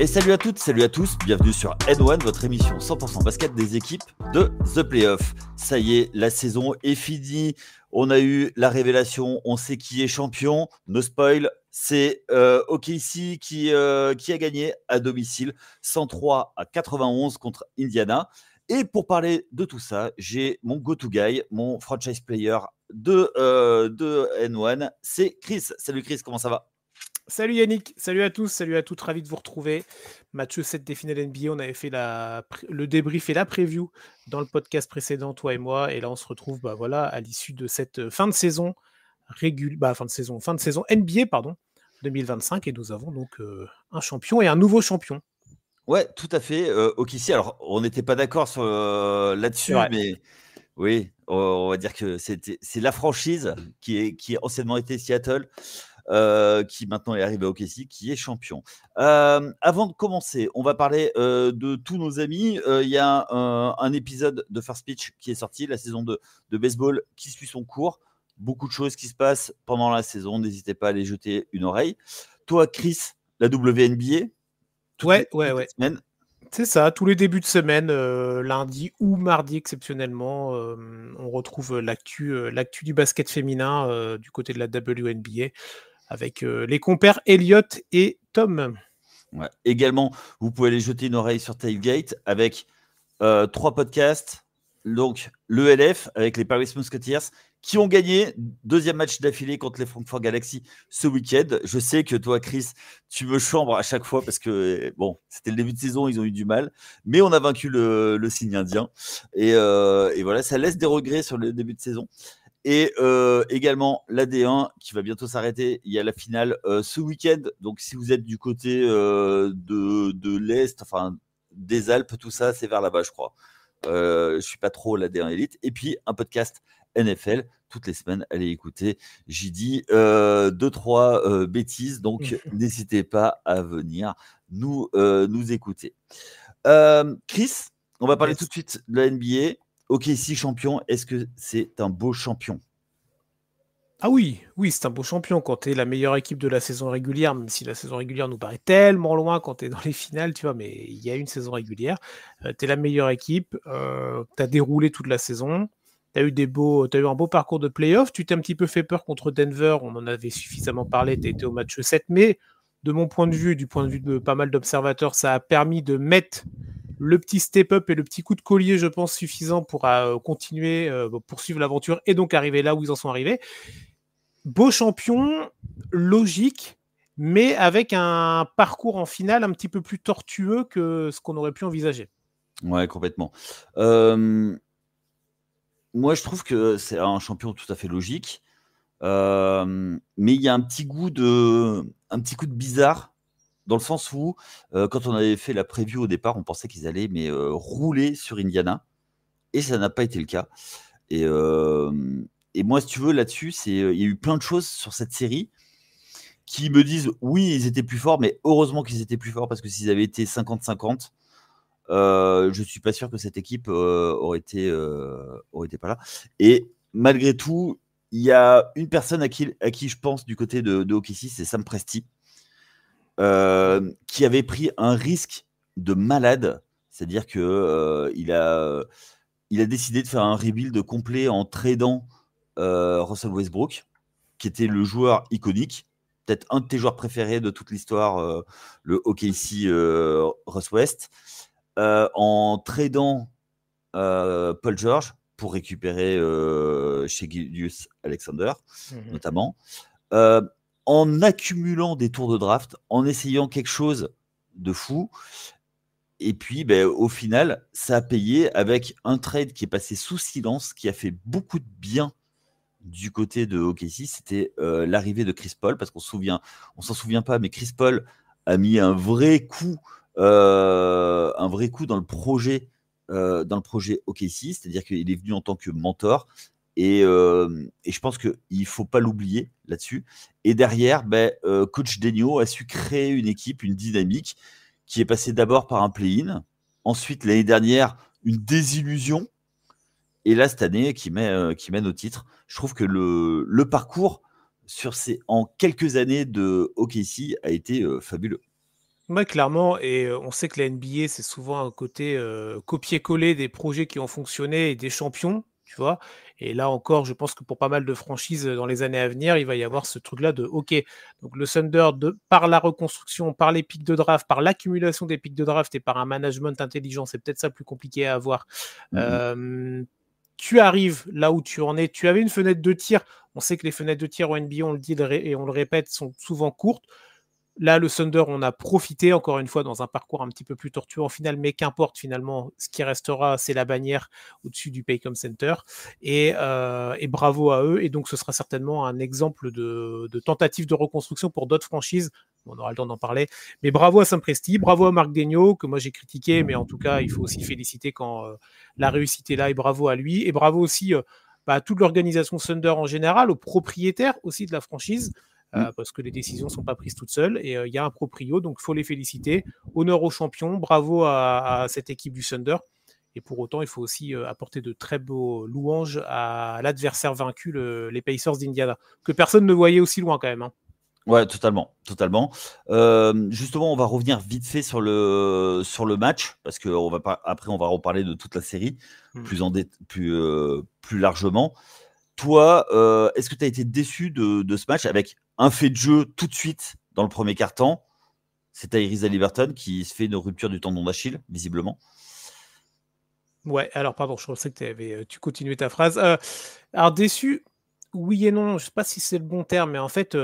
Et salut à toutes, salut à tous, bienvenue sur N1, votre émission 100% basket des équipes de The Playoff. Ça y est, la saison est finie, on a eu la révélation, on sait qui est champion, no spoil, c'est OKC qui a gagné à domicile 103-91 contre Indiana. Et pour parler de tout ça, j'ai mon go-to guy, mon franchise player de N1, c'est Chris. Salut Chris, comment ça va ? Salut Yannick, salut à tous, salut à toutes, ravi de vous retrouver. Match 7 des finales NBA, on avait fait le débrief et la preview dans le podcast précédent, toi et moi, et là on se retrouve à l'issue de cette fin de saison NBA 2025, et nous avons donc un champion et un nouveau champion. Ouais, tout à fait. OKC, alors on n'était pas d'accord là-dessus, mais oui, on va dire que c'est la franchise qui a anciennement été Seattle, qui maintenant est arrivé à OKC, qui est champion. Avant de commencer, on va parler de tous nos amis. Il y a un épisode de First Pitch qui est sorti, la saison de baseball qui suit son cours. Beaucoup de choses qui se passent pendant la saison. N'hésitez pas à aller jeter une oreille. Toi, Chris, la WNBA, toutes les semaines. C'est ça, tous les débuts de semaine, lundi ou mardi exceptionnellement, on retrouve l'actu du basket féminin du côté de la WNBA avec les compères Elliot et Tom. Ouais. Également, vous pouvez aller jeter une oreille sur Tailgate avec 3 podcasts. Donc, l'ELF avec les Paris Musketeers qui ont gagné 2e match d'affilée contre les Frankfurt Galaxy ce week-end. Je sais que toi, Chris, tu me chambres à chaque fois parce que, bon, c'était le début de saison, ils ont eu du mal. Mais on a vaincu le signe indien. Et voilà, ça laisse des regrets sur le début de saison. Et également la D1 qui va bientôt s'arrêter. Il y a la finale ce week-end. Donc, si vous êtes du côté de l'Est, enfin des Alpes, tout ça, c'est vers là-bas, je crois. Je suis pas trop la D1 élite. Et puis un podcast NFL toutes les semaines. Allez écouter. J'y dis 2-3 bêtises. Donc, n'hésitez pas à venir nous écouter. Chris, on va parler tout de suite de la NBA. OKC champion, est-ce que c'est un beau champion ? Ah oui, c'est un beau champion quand tu es la meilleure équipe de la saison régulière, même si la saison régulière nous paraît tellement loin quand tu es dans les finales, tu vois, mais il y a une saison régulière. Tu es la meilleure équipe, tu as déroulé toute la saison, tu as eu un beau parcours de play-off, tu t'es un petit peu fait peur contre Denver, on en avait suffisamment parlé, tu étais au match 7, mais de mon point de vue, du point de vue de pas mal d'observateurs, ça a permis de mettre le petit step-up et le petit coup de collier, je pense, suffisant pour continuer, poursuivre l'aventure et donc arriver là où ils en sont arrivés. Beau champion, logique, mais avec un parcours en finale un petit peu plus tortueux que ce qu'on aurait pu envisager. Ouais, complètement. Moi, je trouve que c'est un champion tout à fait logique, mais il y a un petit coup de bizarre, dans le sens où, quand on avait fait la preview au départ, on pensait qu'ils allaient rouler sur Indiana, et ça n'a pas été le cas. Et moi, si tu veux, là-dessus, il y a eu plein de choses sur cette série qui me disent, oui, ils étaient plus forts, mais heureusement qu'ils étaient plus forts, parce que s'ils avaient été 50-50, je ne suis pas sûr que cette équipe aurait été pas là. Et malgré tout, il y a une personne à qui je pense du côté de OKC, c'est Sam Presti, qui avait pris un risque de malade, c'est-à-dire qu'il a décidé de faire un rebuild complet en tradant Russell Westbrook, qui était le joueur iconique, peut-être un de tes joueurs préférés de toute l'histoire, le OKC Russ West, en tradant Paul George pour récupérer chez Gilgeous Alexander, notamment, en accumulant des tours de draft, en essayant quelque chose de fou. Et puis, au final, ça a payé avec un trade qui est passé sous silence, qui a fait beaucoup de bien du côté de OKC. C'était l'arrivée de Chris Paul, parce qu'on s'en souvient pas, mais Chris Paul a mis un vrai coup dans le projet OKC, c'est-à-dire qu'il est venu en tant que mentor. Et je pense qu'il ne faut pas l'oublier là-dessus. Et derrière, coach Denio a su créer une équipe, une dynamique qui est passée d'abord par un play-in, ensuite l'année dernière une désillusion, et là cette année qui mène au titre. Je trouve que le parcours en quelques années de OKC a été fabuleux. Ouais, clairement, et on sait que la NBA, c'est souvent un côté copier-coller des projets qui ont fonctionné et des champions, tu vois. Et là encore, je pense que pour pas mal de franchises dans les années à venir, il va y avoir ce truc-là de OK, donc le Thunder, par la reconstruction, par les pics de draft, par l'accumulation des pics de draft et par un management intelligent, c'est peut-être ça plus compliqué à avoir. Mm, Tu arrives là où tu en es, tu avais une fenêtre de tir. On sait que les fenêtres de tir au NBA, on le dit et on le répète, sont souvent courtes. Là, le Thunder, on a profité, encore une fois, dans un parcours un petit peu plus tortueux en finale, mais qu'importe, finalement, ce qui restera, c'est la bannière au-dessus du Paycom Center. Et bravo à eux. Et donc, ce sera certainement un exemple de tentative de reconstruction pour d'autres franchises. On aura le temps d'en parler. Mais bravo à Saint-Presti, bravo à Marc Daigneault, que moi j'ai critiqué, mais en tout cas, il faut aussi féliciter quand la réussite est là. Et bravo à lui. Et bravo aussi à toute l'organisation Thunder en général, aux propriétaires aussi de la franchise. mm. Parce que les décisions ne sont pas prises toutes seules. Et il y a un proprio, donc il faut les féliciter. Honneur aux champions, bravo à cette équipe du Thunder. Et pour autant, il faut aussi apporter de très beaux louanges à l'adversaire vaincu, les Pacers d'Indiana, que personne ne voyait aussi loin quand même. Hein. Ouais, totalement, totalement. Justement, on va revenir vite fait sur le match, parce que après, on va reparler de toute la série plus largement. Toi, est-ce que tu as été déçu de ce match avec un fait de jeu tout de suite dans le premier quart-temps? C'est Tyrese Haliburton qui se fait une rupture du tendon d'Achille, visiblement. Ouais, alors pardon, je pensais que tu continuais ta phrase. Alors déçu, oui et non, je sais pas si c'est le bon terme, mais en fait,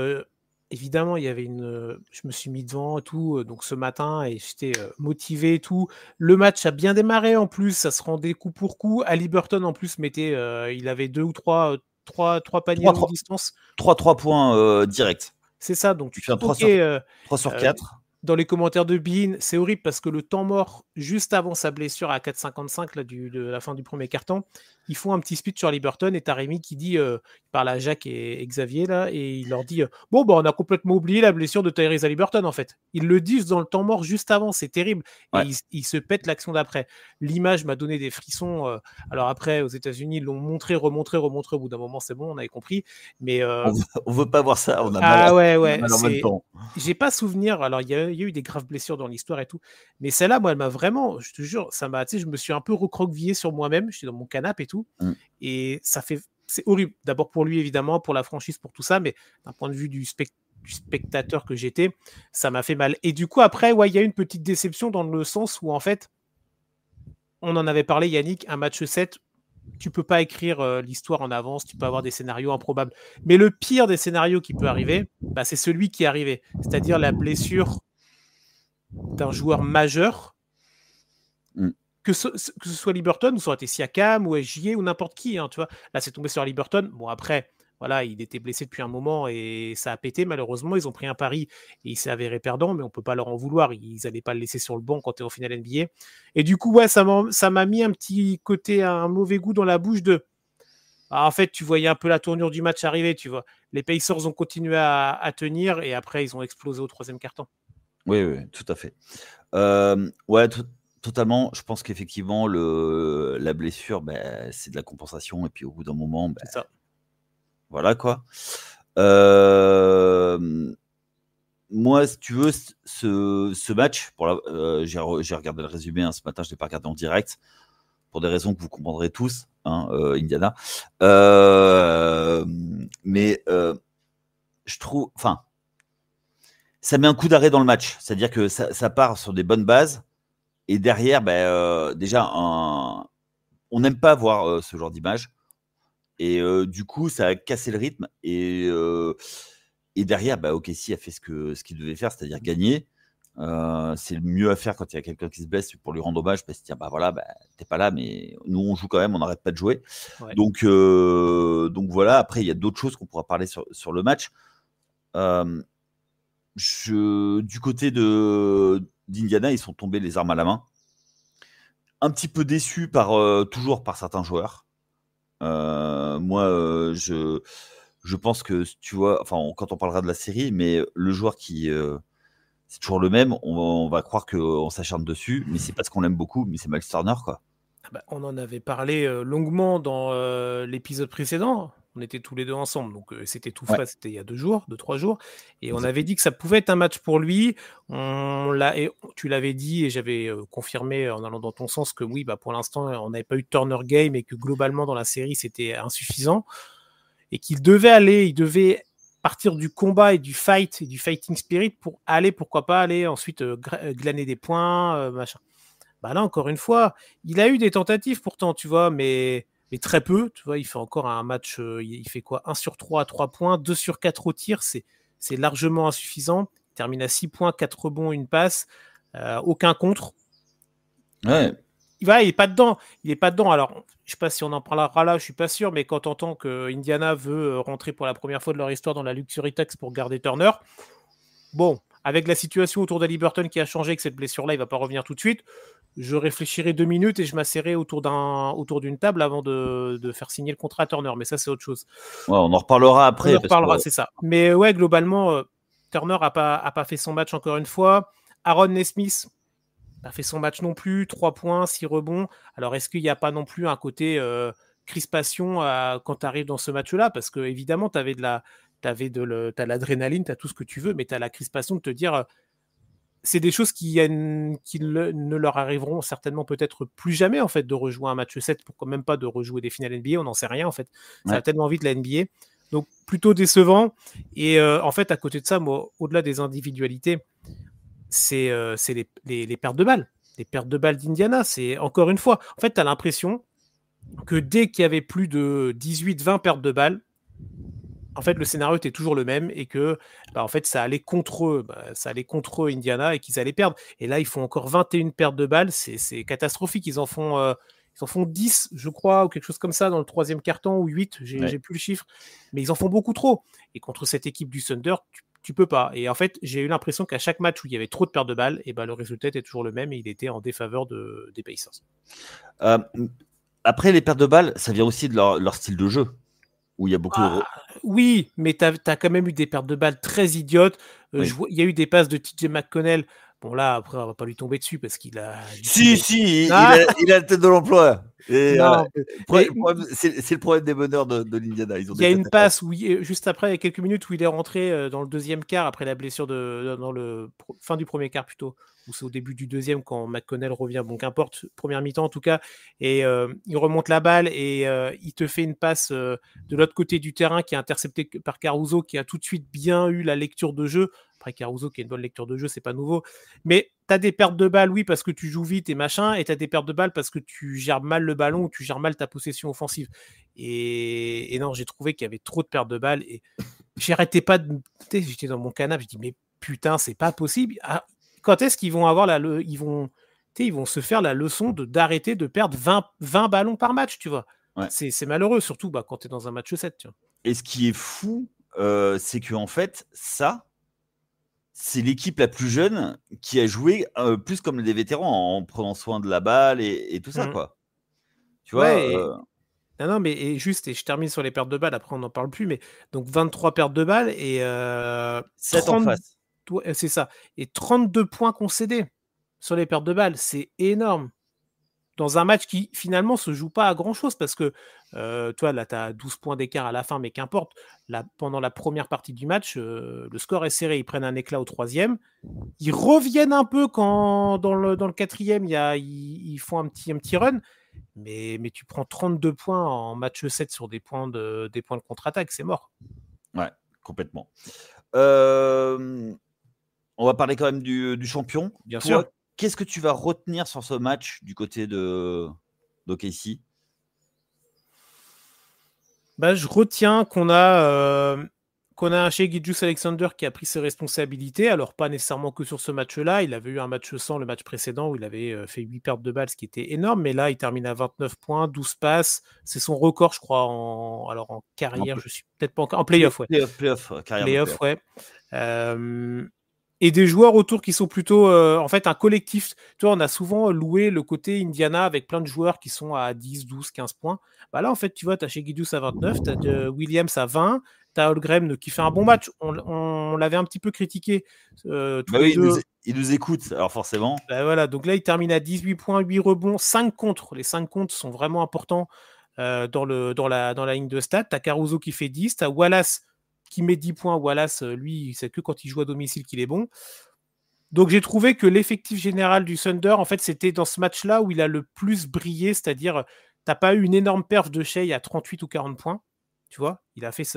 évidemment, il y avait je me suis mis devant et tout, donc ce matin, et j'étais motivé et tout. Le match a bien démarré en plus, ça se rendait coup pour coup. Haliburton en plus il avait deux ou trois paniers longue distance. 3 points directs. C'est ça, donc tu fais un 3 ok, sur 4. dans les commentaires de Bean, c'est horrible parce que le temps mort juste avant sa blessure à 4,55 là, de la fin du premier quart-temps, ils font un petit speech sur Liberton et t'as Rémi qui dit, il parle à Jacques et Xavier là, et il leur dit bon, bah, on a complètement oublié la blessure de Tyrese Haliburton en fait. Ils le disent dans le temps mort juste avant, c'est terrible. Et Ouais. ils se pètent l'action d'après. L'image m'a donné des frissons. Alors après, aux États-Unis, ils l'ont montré, remontré. Au bout d'un moment, c'est bon, on avait compris. Mais on veut pas voir ça, on a ah mal, ouais, en même temps. j'ai pas souvenir. Alors il y a eu des graves blessures dans l'histoire et tout, mais celle-là, moi, elle m'a vraiment, je te jure, je me suis un peu recroquevillé sur moi-même. J'étais dans mon canapé et tout, et c'est horrible. D'abord pour lui évidemment, pour la franchise, pour tout ça, mais d'un point de vue du spectateur que j'étais, ça m'a fait mal. Et du coup après, ouais, il y a une petite déception dans le sens où en fait, on en avait parlé, Yannick, un match 7. Tu peux pas écrire l'histoire en avance, tu peux avoir des scénarios improbables. Mais le pire des scénarios qui peut arriver, c'est celui qui est arrivé. C'est-à-dire la blessure d'un joueur majeur, que ce soit Liberton, ou ça aurait été Siakam, ou SGA, ou n'importe qui. Hein, tu vois. Là, c'est tombé sur Liberton. Bon, après, voilà, il était blessé depuis un moment et ça a pété, malheureusement. Ils ont pris un pari et il s'est avéré perdant, mais on peut pas leur en vouloir. Ils n'allaient pas le laisser sur le banc quand tu es au final NBA. Et du coup, ouais, ça m'a mis un petit côté, un mauvais goût dans la bouche de... en fait, tu voyais un peu la tournure du match arriver, tu vois. Les Pacers ont continué à tenir et après, ils ont explosé au troisième quart-temps. Oui, tout à fait. Ouais, totalement. Je pense qu'effectivement, la blessure, c'est de la compensation. Et puis au bout d'un moment, c'est ça. Voilà quoi. Moi, si tu veux, ce match, j'ai regardé le résumé ce matin, je ne l'ai pas regardé en direct, pour des raisons que vous comprendrez tous, Indiana. Mais je trouve, enfin, ça met un coup d'arrêt dans le match. C'est-à-dire que ça part sur des bonnes bases. Et derrière, déjà, on n'aime pas voir ce genre d'image. Et du coup, ça a cassé le rythme. Et derrière, OKC a fait ce qu'il devait faire, c'est-à-dire gagner. C'est le mieux à faire quand il y a quelqu'un qui se blesse pour lui rendre hommage, parce que voilà, t'es pas là, mais nous on joue quand même, on n'arrête pas de jouer. Ouais. Donc voilà. Après, il y a d'autres choses qu'on pourra parler sur le match. Du côté d'Indiana, ils sont tombés les armes à la main. Un petit peu déçus toujours par certains joueurs. Moi, je pense que, tu vois, enfin, quand on parlera de la série, mais le joueur qui... c'est toujours le même, on va croire qu'on s'acharne dessus, mais c'est parce qu'on l'aime beaucoup, mais c'est Miles Turner, quoi. On en avait parlé longuement dans l'épisode précédent. On était tous les deux ensemble, donc c'était tout frais, c'était il y a 2-3 jours. Et on avait dit que ça pouvait être un match pour lui. Tu l'avais dit et j'avais confirmé en allant dans ton sens que oui, pour l'instant, on n'avait pas eu de Turner game et que globalement, dans la série, c'était insuffisant. Et il devait partir du combat et du fight et du fighting spirit pour aller, pourquoi pas, aller ensuite glaner des points, machin. Là, encore une fois, il a eu des tentatives pourtant, tu vois, mais très peu. Tu vois, il fait encore un match, il fait quoi 1 sur 3 à 3 points, 2 sur 4 au tir, c'est largement insuffisant. Il termine à 6 points, 4 rebonds, une passe, aucun contre. Ouais. Il est pas dedans. Il est pas dedans. Alors, je sais pas si on en parlera là, je suis pas sûr, mais quand on entend que Indiana veut rentrer pour la première fois de leur histoire dans la luxury tax pour garder Turner, bon, avec la situation autour d'Haliburton qui a changé, que cette blessure-là, il va pas revenir tout de suite, je réfléchirai 2 minutes et je m'asserai autour d'une table avant de faire signer le contrat à Turner. Mais ça, c'est autre chose. Ouais, on en reparlera après. On en reparlera, c'est ça. Mais ouais, globalement, Turner a pas fait son match encore une fois. Aaron Nesmith n'a pas fait son match non plus. 3 points, 6 rebonds. Alors, est-ce qu'il n'y a pas non plus un côté crispation quand tu arrives dans ce match-là? Parce que évidemment, tu t'as l'adrénaline, tu as tout ce que tu veux, mais tu as la crispation de te dire c'est des choses qui ne leur arriveront certainement peut-être plus jamais en fait de rejouer un match 7, pourquoi même pas de rejouer des finales NBA, on n'en sait rien en fait. Ça va tellement vite la NBA. Donc plutôt décevant. Et en fait, à côté de ça, moi, au-delà des individualités, c'est les pertes de balles. Les pertes de balles d'Indiana, c'est encore une fois, en fait, tu as l'impression que dès qu'il y avait plus de 18-20 pertes de balles, en fait, le scénario était toujours le même et que en fait, ça allait contre eux, Indiana, et qu'ils allaient perdre. Et là, ils font encore 21 pertes de balles, c'est catastrophique. Ils en font 10, je crois, ou quelque chose comme ça dans le troisième quart-temps, ou 8, j'ai plus le chiffre, mais ils en font beaucoup trop. Et contre cette équipe du Thunder, tu peux pas. Et en fait, j'ai eu l'impression qu'à chaque match où il y avait trop de pertes de balles, et le résultat était toujours le même et il était en défaveur des Pacers. Après, les pertes de balles, ça vient aussi de leur style de jeu. Où il y a beaucoup oui, mais tu as quand même eu des pertes de balles très idiotes. Il y a eu des passes de TJ McConnell. Bon, là, après, on va pas lui tomber dessus parce qu'il a... il a la tête de l'emploi. Et non, c'est le problème des meneurs de l'Indiana. Il y a une passe juste après, il y a quelques minutes, où il est rentré dans le deuxième quart, après la blessure dans le fin du premier quart plutôt, ou c'est au début du deuxième quand McConnell revient, bon qu'importe, première mi-temps en tout cas, et il remonte la balle et il te fait une passe de l'autre côté du terrain qui est interceptée par Caruso, qui a tout de suite bien eu la lecture de jeu. Après Caruso qui a une bonne lecture de jeu, c'est pas nouveau, mais tu as des pertes de balles, oui, parce que tu joues vite et machin, et tu as des pertes de balles parce que tu gères mal le ballon ou tu gères mal ta possession offensive. Et non, j'ai trouvé qu'il y avait trop de pertes de balles et j'arrêtais pas de... J'étais dans mon canapé, je dis mais putain, c'est pas possible. Quand est-ce qu'ils vont avoir ils vont se faire la leçon d'arrêter de perdre 20 ballons par match, tu vois. C'est malheureux, surtout quand tu es dans un match 7. Tu vois. Et ce qui est fou, c'est que en fait, ça, c'est l'équipe la plus jeune qui a joué plus comme des vétérans en prenant soin de la balle et tout ça, quoi. Tu vois Non, mais et je termine sur les pertes de balles, après on n'en parle plus, mais donc 23 pertes de balles et 7 en face. C'est ça. Et 32 points concédés sur les pertes de balles, c'est énorme. Dans un match qui finalement se joue pas à grand chose parce que toi là tu as 12 points d'écart à la fin, mais qu'importe, pendant la première partie du match, le score est serré, ils prennent un éclat au troisième, ils reviennent un peu quand dans le quatrième ils font un petit run, mais tu prends 32 points en match 7 sur des points de contre-attaque, c'est mort. Ouais, complètement. On va parler quand même du champion. Bien sûr. Qu'est-ce que tu vas retenir sur ce match du côté d'OKC? Je retiens qu'on a un Shai Gilgeous-Alexander qui a pris ses responsabilités, alors pas nécessairement que sur ce match-là, il avait eu un match sans le match précédent où il avait fait 8 pertes de balles, ce qui était énorme, mais là il termine à 29 points, 12 passes, c'est son record je crois en carrière, je suis peut-être pas encore, en play-off, ouais. Play-off, ouais. Et des joueurs autour qui sont plutôt en fait un collectif. Tu vois, on a souvent loué le côté Indiana avec plein de joueurs qui sont à 10, 12, 15 points. Là en fait tu vois, tu as Shai Gilgeous à 29, tu as Williams à 20, tu as Holmgren qui fait un bon match. On l'avait un petit peu critiqué il nous écoute, alors forcément. Voilà, donc là il termine à 18 points, 8 rebonds, 5 contres. Les 5 contres sont vraiment importants. dans la ligne de stats. Tu as Caruso qui fait 10, tu as Wallace qui met 10 points. Wallace, lui, c'est que quand il joue à domicile qu'il est bon. Donc j'ai trouvé que l'effectif général du Thunder, en fait, c'était dans ce match-là où il a le plus brillé, c'est-à-dire, t'as pas eu une énorme perf de Shai à 38 ou 40 points, tu vois, il a fait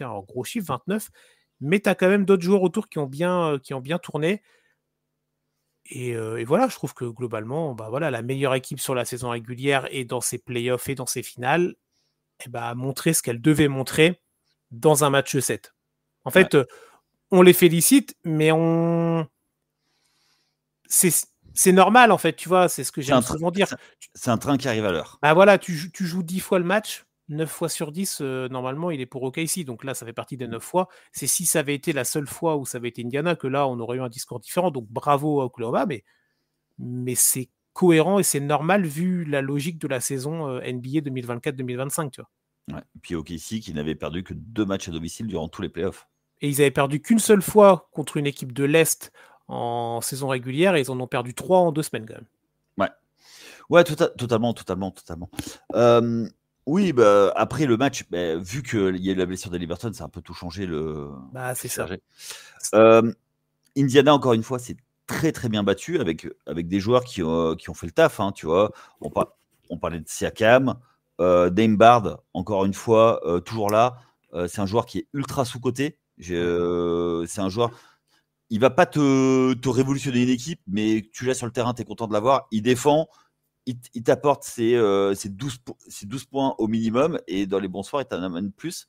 un gros chiffre, 29, mais tu as quand même d'autres joueurs autour qui ont bien tourné. Et voilà, je trouve que globalement, bah voilà, la meilleure équipe sur la saison régulière et dans ses playoffs et dans ses finales, a montré ce qu'elle devait montrer dans un match 7. En fait, on les félicite, mais c'est normal, en fait, tu vois, c'est ce que j'aime souvent dire. C'est un train qui arrive à l'heure. Bah voilà, tu joues 10 fois le match, 9 fois sur 10, normalement, il est pour OKC. Donc là, ça fait partie des 9 fois. C'est si ça avait été la seule fois où ça avait été Indiana que là, on aurait eu un discours différent. Donc bravo à Oklahoma, mais c'est cohérent et c'est normal vu la logique de la saison NBA 2024-2025, tu vois. Ouais. Puis OKC qui n'avait perdu que 2 matchs à domicile durant tous les playoffs. Et ils avaient perdu qu'une seule fois contre une équipe de l'Est en saison régulière et ils en ont perdu 3 en 2 semaines quand même. Ouais, totalement. Oui, bah, après le match, vu qu'il y a eu la blessure d'Haliburton, ça a un peu tout changé. C'est ça. Indiana, encore une fois, c'est très très bien battu avec des joueurs qui ont fait le taf. Hein, tu vois, on parlait de Siakam, Dame Bard, encore une fois, toujours là. C'est un joueur qui est ultra sous-coté. C'est un joueur. Il va pas te révolutionner une équipe, mais tu l'as sur le terrain, tu es content de l'avoir. Il défend. Il t'apporte ses 12 points au minimum et dans les bons soirs, il t'en amène plus.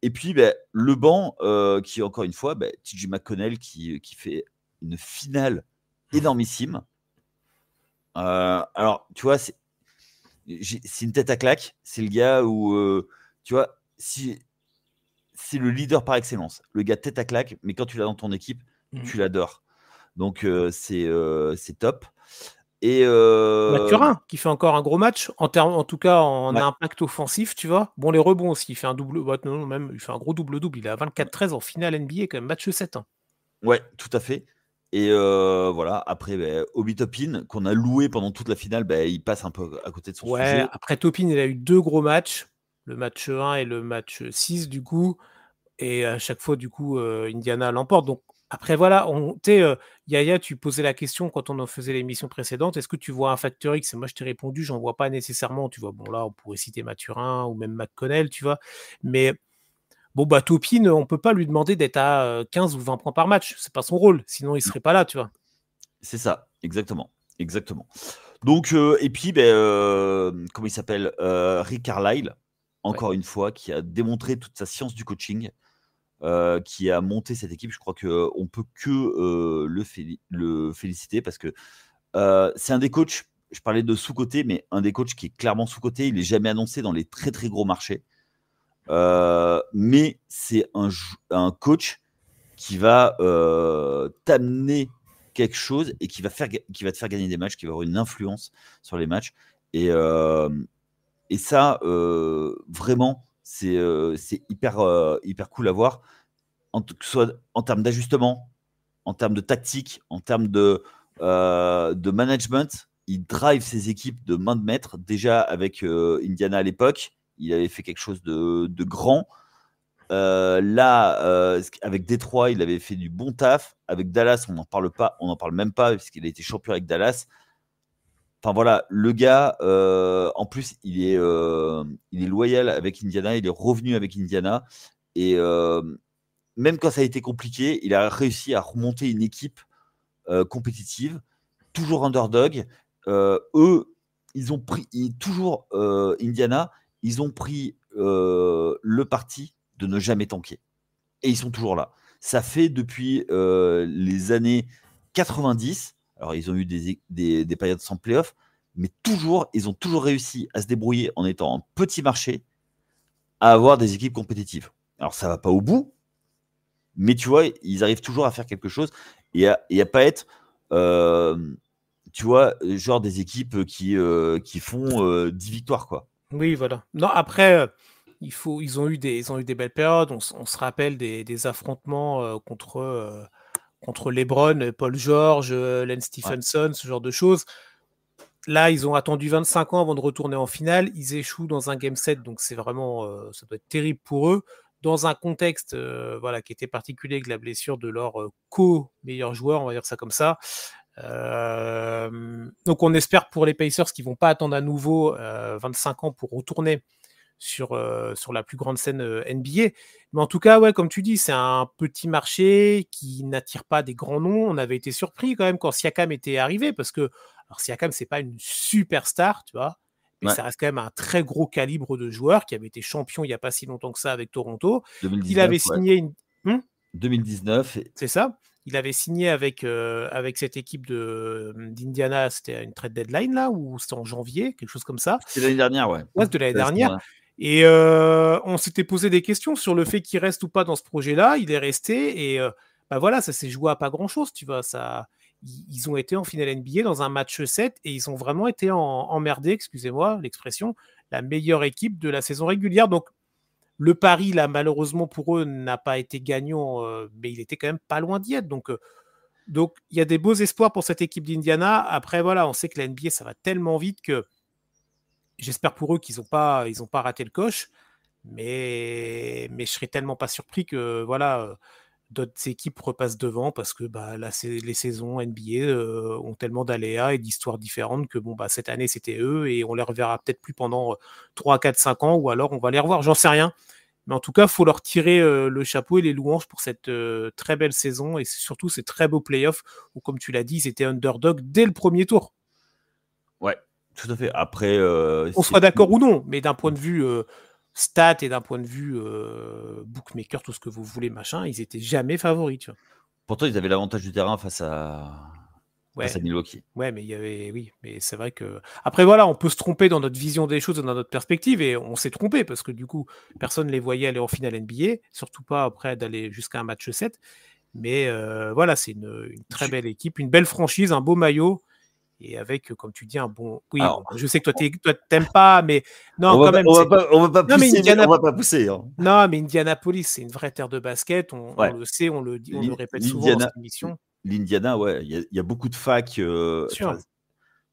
Et puis, le banc, qui encore une fois, TJ McConnell qui fait une finale énormissime. Alors, tu vois, c'est une tête à claque. C'est le gars où, tu vois, c'est le leader par excellence. Le gars tête à claque, mais quand tu l'as dans ton équipe, tu l'adores. Donc, c'est top. Et Mathurin qui fait encore un gros match en tout cas en impact offensif, tu vois. Bon, les rebonds aussi, il fait un double, même il fait un gros double-double. Il est à 24-13 en finale NBA quand même, match 7. Hein. Ouais, tout à fait. Et voilà, après, Obi Toppin, qu'on a loué pendant toute la finale, il passe un peu à côté de son sujet. Après Toppin, il a eu 2 gros matchs, le match 1 et le match 6 du coup. Et à chaque fois, du coup, Indiana l'emporte. Donc après, voilà, Yaya, tu posais la question quand on en faisait l'émission précédente, est-ce que tu vois un facteur X? Et moi, je t'ai répondu, j'en vois pas nécessairement, tu vois. Bon, là, on pourrait citer Mathurin ou même McConnell, tu vois. Mais bon, Toppin, on peut pas lui demander d'être à 15 ou 20 points par match. C'est pas son rôle, sinon il serait pas là, tu vois. C'est ça, exactement. Donc, et puis, comment il s'appelle, Rick Carlisle, encore une fois, qui a démontré toute sa science du coaching, qui a monté cette équipe. Je crois qu'on peut que le féliciter parce que c'est un des coachs, je parlais de sous-côté, mais un des coachs qui est clairement sous-côté. Il n'est jamais annoncé dans les très très gros marchés. Mais c'est un coach qui va t'amener quelque chose et qui va te faire gagner des matchs, qui va avoir une influence sur les matchs. Et ça, vraiment, c'est hyper cool à voir, soit en termes d'ajustement, en termes de tactique, en termes de management. Il drive ses équipes de main de maître. Déjà avec Indiana à l'époque, il avait fait quelque chose de grand. Là, avec Détroit, il avait fait du bon taf. Avec Dallas, on n'en parle pas, on n'en parle même pas, puisqu'il a été champion avec Dallas. Enfin voilà, le gars, en plus, il est loyal avec Indiana, il est revenu avec Indiana. Et même quand ça a été compliqué, il a réussi à remonter une équipe compétitive, toujours underdog. Eux, ils ont pris, toujours Indiana, ils ont pris le parti de ne jamais tanker. Et ils sont toujours là. Ça fait depuis les années 90. Alors, ils ont eu des périodes sans playoff, mais ils ont toujours réussi à se débrouiller en étant un petit marché, à avoir des équipes compétitives. Alors, ça va pas au bout, mais tu vois, ils arrivent toujours à faire quelque chose et à pas être, tu vois, genre des équipes qui font 10 victoires, quoi. Oui, voilà. Non, après, ils ont eu des belles périodes. On se rappelle des affrontements contre LeBron, Paul George, Len Stephenson, ce genre de choses. Là, ils ont attendu 25 ans avant de retourner en finale. Ils échouent dans un game set, donc c'est vraiment, ça doit être terrible pour eux. Dans un contexte voilà, qui était particulier avec la blessure de leur co-meilleur joueur, on va dire ça comme ça. Donc on espère pour les Pacers qu'ils vont pas attendre à nouveau 25 ans pour retourner sur la plus grande scène NBA. Mais en tout cas, ouais, comme tu dis, c'est un petit marché qui n'attire pas des grands noms. On avait été surpris quand même quand Siakam était arrivé, parce que alors Siakam, c'est pas une superstar, tu vois, mais Ouais. ça reste quand même un très gros calibre de joueur qui avait été champion il n'y a pas si longtemps que ça avec Toronto. Il 2019, avait ouais. signé une... 2019. C'est ça. Il avait signé avec cette équipe d'Indiana, c'était une trade deadline là, ou c'était en janvier, quelque chose comme ça. C'était l'année dernière, ouais. Ouais, de l'année C'est à ce dernière. moment-là. Et on s'était posé des questions sur le fait qu'il reste ou pas dans ce projet-là. Il est resté et bah voilà, ça s'est joué à pas grand-chose, tu vois. Ils ont été en finale NBA dans un match 7 et ils ont vraiment été emmerdés, excusez-moi l'expression, la meilleure équipe de la saison régulière. Donc le pari, là, malheureusement pour eux, n'a pas été gagnant, mais il était quand même pas loin d'y être. Donc il y a des beaux espoirs pour cette équipe d'Indiana. Après, voilà, on sait que la NBA, ça va tellement vite que j'espère pour eux qu'ils n'ont pas raté le coche, mais je serais tellement pas surpris que voilà, d'autres équipes repassent devant parce que bah, là, les saisons NBA ont tellement d'aléas et d'histoires différentes que bon, bah, cette année, c'était eux et on les reverra peut-être plus pendant 3, 4, 5 ans ou alors on va les revoir, j'en sais rien. Mais en tout cas, il faut leur tirer le chapeau et les louanges pour cette très belle saison et surtout ces très beaux playoffs où, comme tu l'as dit, ils étaient underdog dès le premier tour. Ouais, tout à fait. Après, On soit d'accord ou non, mais d'un point de vue stats et d'un point de vue bookmaker, tout ce que vous voulez, machin, ils étaient jamais favoris, tu vois. pourtant, ils avaient l'avantage du terrain face à Milwaukee. Ouais, mais il y avait, oui, mais c'est vrai que après voilà, on peut se tromper dans notre vision des choses et dans notre perspective, et on s'est trompé parce que du coup, personne ne les voyait aller en finale NBA, surtout pas après d'aller jusqu'à un match 7. Mais voilà, c'est une très belle équipe, une belle franchise, un beau maillot. Et avec, comme tu dis, un bon. Oui, Alors, bon, je sais que toi, t'aimes pas, mais non, on quand va, même. on va pas Non, mais pousser, on va pas pousser. Hein. Non, mais Indianapolis, c'est une vraie terre de basket. On Ouais. le sait, on le dit, on le répète souvent dans L'Indiana, cette émission. l'Indiana, ouais, il y a beaucoup de facs. Sûr.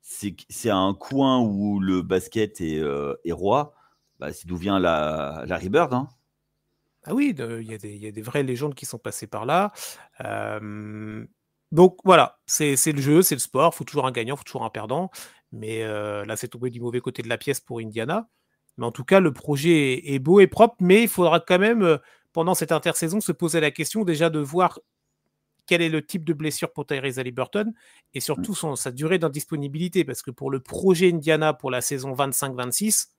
C'est un coin où le basket est roi. Bah, c'est d'où vient la Rebirth. Hein. Ah oui, il y a des vraies légendes qui sont passées par là. Donc voilà, c'est le jeu, c'est le sport. Il faut toujours un gagnant, il faut toujours un perdant. Mais là, c'est tombé du mauvais côté de la pièce pour Indiana. Mais en tout cas, le projet est beau et propre. Mais il faudra quand même, pendant cette intersaison, se poser la question déjà de voir quel est le type de blessure pour Tyrese Haliburton et surtout sa durée d'indisponibilité. Parce que pour le projet Indiana pour la saison 25-26,